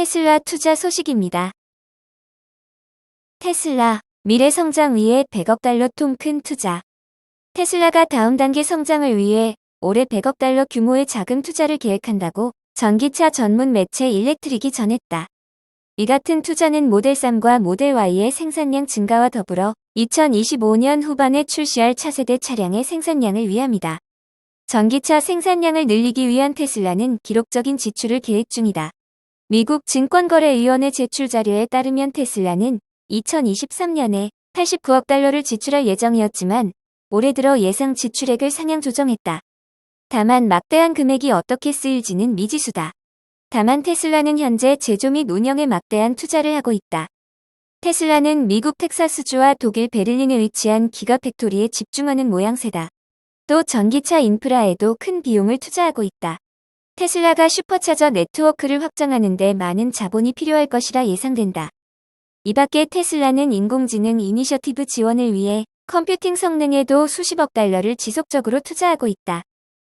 테슬라 투자 소식입니다. 테슬라, 미래 성장 위해 100억 달러 통 큰 투자. 테슬라가 다음 단계 성장을 위해 올해 100억 달러 규모의 자금 투자를 계획한다고 전기차 전문 매체 일렉트릭이 전했다. 이 같은 투자는 모델 3과 모델 Y의 생산량 증가와 더불어 2025년 후반에 출시할 차세대 차량의 생산량을 위함이다. 전기차 생산량을 늘리기 위한 테슬라는 기록적인 지출을 계획 중이다. 미국 증권거래위원회 제출 자료에 따르면 테슬라는 2023년에 89억 달러를 지출할 예정이었지만 올해 들어 예상 지출액을 상향 조정했다. 다만 막대한 금액이 어떻게 쓰일지는 미지수다. 다만 테슬라는 현재 제조 및 운영에 막대한 투자를 하고 있다. 테슬라는 미국 텍사스주와 독일 베를린에 위치한 기가팩토리에 집중하는 모양새다. 또 전기차 인프라에도 큰 비용을 투자하고 있다. 테슬라가 슈퍼차저 네트워크를 확장하는 데 많은 자본이 필요할 것이라 예상된다. 이 밖에 테슬라는 인공지능 이니셔티브 지원을 위해 컴퓨팅 성능에도 수십억 달러를 지속적으로 투자하고 있다.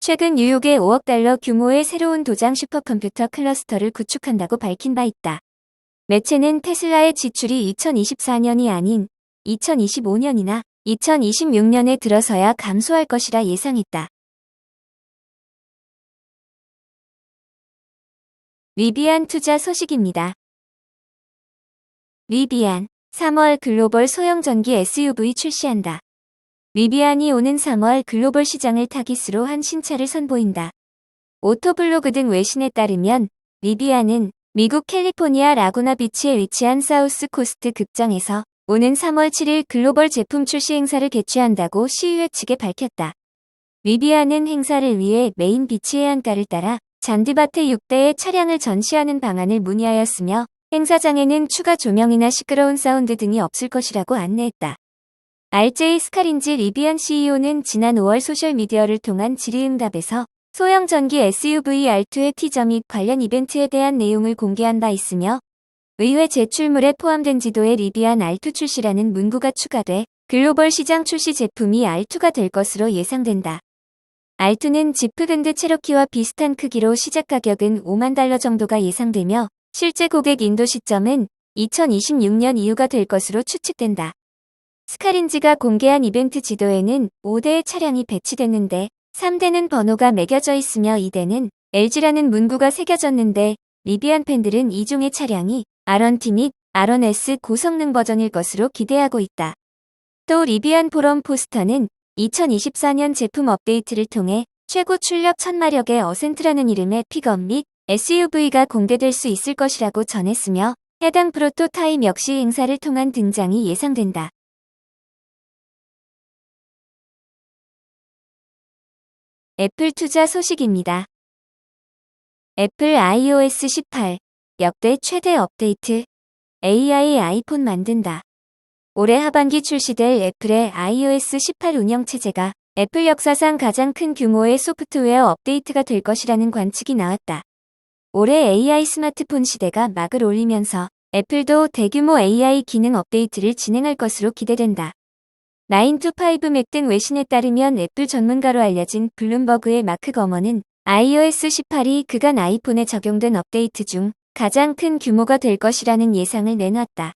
최근 뉴욕에 5억 달러 규모의 새로운 도장 슈퍼컴퓨터 클러스터를 구축한다고 밝힌 바 있다. 매체는 테슬라의 지출이 2024년이 아닌 2025년이나 2026년에 들어서야 감소할 것이라 예상했다. 리비안 투자 소식입니다. 리비안, 3월 글로벌 소형 전기 SUV 출시한다. 리비안이 오는 3월 글로벌 시장을 타깃으로 한 신차를 선보인다. 오토블로그 등 외신에 따르면 리비안은 미국 캘리포니아 라구나 비치에 위치한 사우스 코스트 극장에서 오는 3월 7일 글로벌 제품 출시 행사를 개최한다고 시의회 측에 밝혔다. 리비안은 행사를 위해 메인 비치 해안가를 따라 잔디밭에 6대의 차량을 전시하는 방안을 문의하였으며 행사장에는 추가 조명이나 시끄러운 사운드 등이 없을 것이라고 안내했다. RJ 스카린지 리비안 CEO는 지난 5월 소셜미디어를 통한 질의응답에서 소형 전기 SUV R2의 티저 및 관련 이벤트에 대한 내용을 공개한 바 있으며 의회 제출물에 포함된 지도에 리비안 R2 출시라는 문구가 추가돼 글로벌 시장 출시 제품이 R2가 될 것으로 예상된다. R2는 지프 그랜드 체로키와 비슷한 크기로 시작 가격은 5만 달러 정도가 예상되며 실제 고객 인도 시점은 2026년 이후가 될 것으로 추측된다. 스카린지가 공개한 이벤트 지도에는 5대의 차량이 배치됐는데 3대는 번호가 매겨져 있으며 2대는 LG라는 문구가 새겨졌는데 리비안 팬들은 이 종의 차량이 R1T 및 R1S 고성능 버전일 것으로 기대하고 있다. 또 리비안 포럼 포스터는 2024년 제품 업데이트를 통해 최고 출력 1000마력의 어센트라는 이름의 픽업 및 SUV가 공개될 수 있을 것이라고 전했으며 해당 프로토타입 역시 행사를 통한 등장이 예상된다. 애플 투자 소식입니다. 애플 iOS 18, 역대 최대 업데이트, AI 아이폰 만든다. 올해 하반기 출시될 애플의 iOS 18 운영체제가 애플 역사상 가장 큰 규모의 소프트웨어 업데이트가 될 것이라는 관측이 나왔다. 올해 AI 스마트폰 시대가 막을 올리면서 애플도 대규모 AI 기능 업데이트를 진행할 것으로 기대된다. 9to5Mac 등 외신에 따르면 애플 전문가로 알려진 블룸버그의 마크 거먼은 iOS 18이 그간 아이폰에 적용된 업데이트 중 가장 큰 규모가 될 것이라는 예상을 내놨다.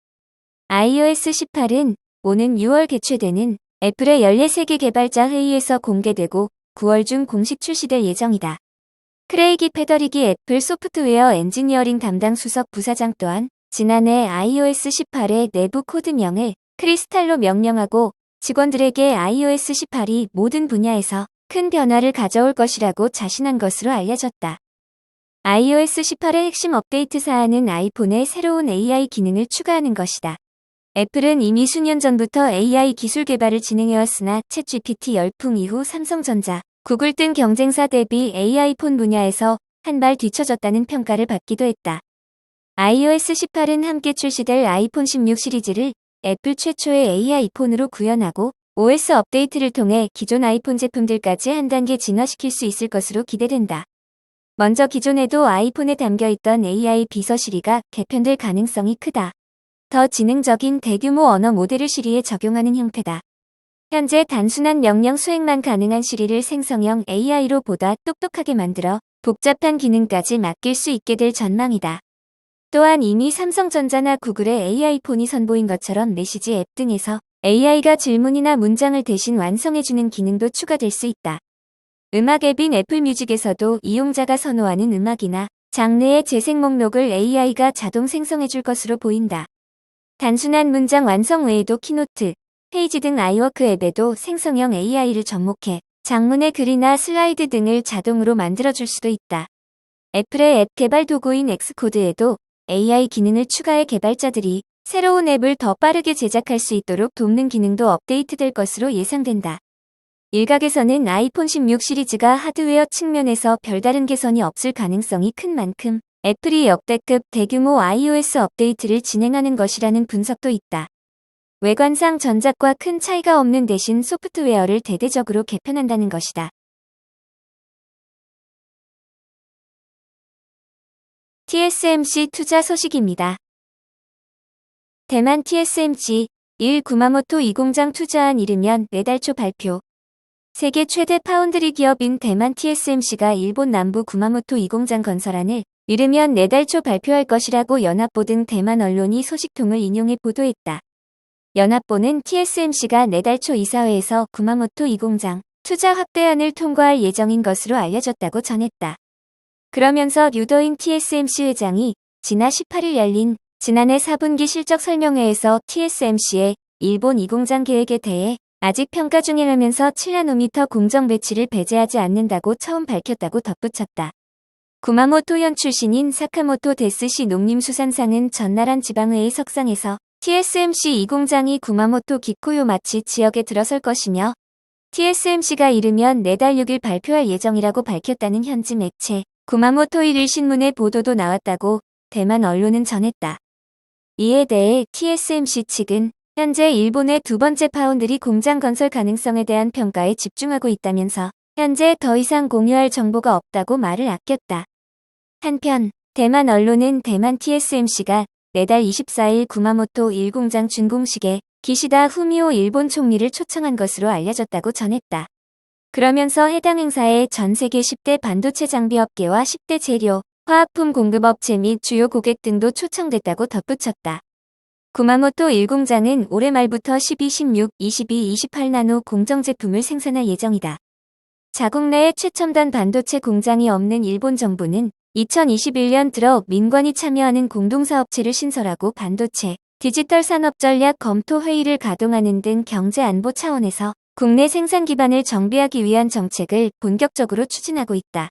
iOS 18은 오는 6월 개최되는 애플의 14세기 개발자 회의에서 공개되고 9월 중 공식 출시될 예정이다. 크레이기 페더리기 애플 소프트웨어 엔지니어링 담당 수석 부사장 또한 지난해 iOS 18의 내부 코드명을 크리스탈로 명명하고 직원들에게 iOS 18이 모든 분야에서 큰 변화를 가져올 것이라고 자신한 것으로 알려졌다. iOS 18의 핵심 업데이트 사안은 아이폰에 새로운 AI 기능을 추가하는 것이다. 애플은 이미 수년 전부터 AI 기술 개발을 진행해왔으나 챗GPT 열풍 이후 삼성전자, 구글 등 경쟁사 대비 AI 폰 분야에서 한 발 뒤처졌다는 평가를 받기도 했다. iOS 18은 함께 출시될 아이폰 16 시리즈를 애플 최초의 AI 폰으로 구현하고 OS 업데이트를 통해 기존 아이폰 제품들까지 한 단계 진화시킬 수 있을 것으로 기대된다. 먼저 기존에도 아이폰에 담겨있던 AI 비서 시리가 개편될 가능성이 크다. 더 지능적인 대규모 언어 모델을 시리에 적용하는 형태다. 현재 단순한 명령 수행만 가능한 시리를 생성형 AI로 보다 똑똑하게 만들어 복잡한 기능까지 맡길 수 있게 될 전망이다. 또한 이미 삼성전자나 구글의 AI폰이 선보인 것처럼 메시지 앱 등에서 AI가 질문이나 문장을 대신 완성해주는 기능도 추가될 수 있다. 음악 앱인 애플뮤직에서도 이용자가 선호하는 음악이나 장르의 재생 목록을 AI가 자동 생성해줄 것으로 보인다. 단순한 문장 완성 외에도 키노트, 페이지 등 아이워크 앱에도 생성형 AI를 접목해 장문의 글이나 슬라이드 등을 자동으로 만들어줄 수도 있다. 애플의 앱 개발 도구인 엑스코드에도 AI 기능을 추가해 개발자들이 새로운 앱을 더 빠르게 제작할 수 있도록 돕는 기능도 업데이트될 것으로 예상된다. 일각에서는 아이폰 16 시리즈가 하드웨어 측면에서 별다른 개선이 없을 가능성이 큰 만큼 애플이 역대급 대규모 iOS 업데이트를 진행하는 것이라는 분석도 있다. 외관상 전작과 큰 차이가 없는 대신 소프트웨어를 대대적으로 개편한다는 것이다. TSMC 투자 소식입니다. 대만 TSMC 1 구마모토 2공장 투자안 이르면 내달 초 발표. 세계 최대 파운드리 기업인 대만 TSMC가 일본 남부 구마모토 2공장 건설안을 이르면 내달 초 발표할 것이라고 연합보 등 대만 언론이 소식통을 인용해 보도했다. 연합보는 TSMC가 내달 초 이사회에서 구마모토 2공장 투자 확대안을 통과할 예정인 것으로 알려졌다고 전했다. 그러면서 류더인 TSMC 회장이 지난 18일 열린 지난해 4분기 실적 설명회에서 TSMC의 일본 2공장 계획에 대해 아직 평가 중이라면서 7나노미터 공정 배치를 배제하지 않는다고 처음 밝혔다고 덧붙였다. 구마모토현 출신인 사카모토 데스시 농림수산상은 전나란 지방회의 석상에서 TSMC 2공장이 구마모토 기코요마치 지역에 들어설 것이며 TSMC가 이르면 내달 6일 발표할 예정이라고 밝혔다는 현지 매체 구마모토 일일 신문의 보도도 나왔다고 대만 언론은 전했다. 이에 대해 TSMC 측은 현재 일본의 두 번째 파운드리 공장 건설 가능성에 대한 평가에 집중하고 있다면서 현재 더 이상 공유할 정보가 없다고 말을 아꼈다. 한편 대만 언론은 대만 TSMC가 내달 24일 구마모토 1공장 준공식에 기시다 후미오 일본 총리를 초청한 것으로 알려졌다고 전했다. 그러면서 해당 행사에 전 세계 10대 반도체 장비 업계와 10대 재료, 화학품 공급업체 및 주요 고객 등도 초청됐다고 덧붙였다. 구마모토 1공장은 올해 말부터 12, 16, 22, 28나노 공정 제품을 생산할 예정이다. 자국 내에 최첨단 반도체 공장이 없는 일본 정부는 2021년 들어 민관이 참여하는 공동사업체를 신설하고 반도체, 디지털 산업 전략 검토 회의를 가동하는 등 경제 안보 차원에서 국내 생산 기반을 정비하기 위한 정책을 본격적으로 추진하고 있다.